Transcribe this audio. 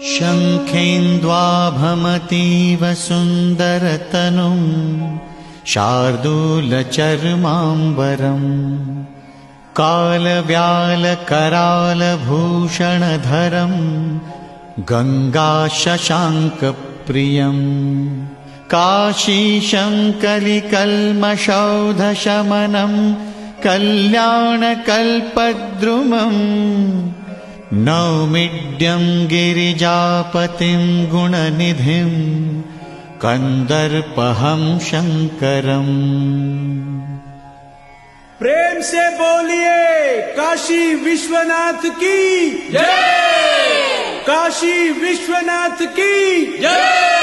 शङ्खेन्द्वाभमतीव सुन्दरतनुं शार्दूलचर्माम्बरम् कालव्यालकरालभूषणधरम् गङ्गाशशाङ्कप्रियम् काशीशङ्कलिकल्मषौधशमनम् कल्याणकल्पद्रुमम् नौमिड्यं गिरिजापतिं गुणनिधिं कंदर्पहं शंकरम्। प्रेम से बोलिए काशी विश्वनाथ की जय, काशी विश्वनाथ की जय।